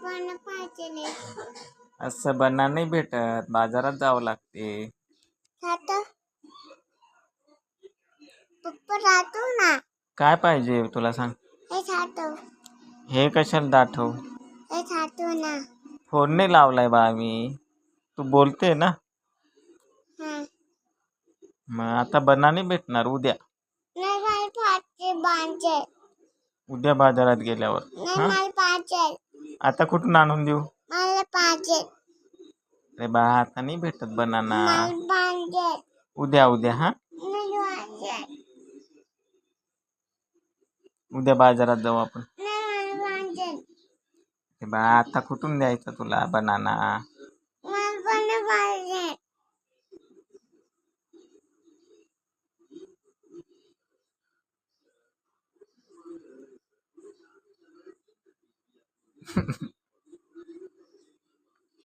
पण पाहिजे. असं बनाना नाही भेटत, बाजारात जावं लागते. खातो पप्पा राहतो ना. काय पाहिजे तुला सांग. हे खातो. हे कशाला दाखव. हे खातो ना. फोन नाही लावलाय बा मी. तू बोलते ना. हा. मग आता बनाना भेटणार उद्या. नाही मला पाहिजे बांधे. उद्या बाजारात गेल्यावर. नाही मला पाहिजे. आता कुठून आणून देऊ. मला पाहिजे. अरे बा आता नाही भेटत बनाना. मला पाहिजे. उद्या उद्या हा. मला पाहिजे. उद्या बाजारात जाऊ आपण. नाही मला पाहिजे. अरे बा आता कुठून द्यायचं तुला बनाना. मला पण पाहिजे.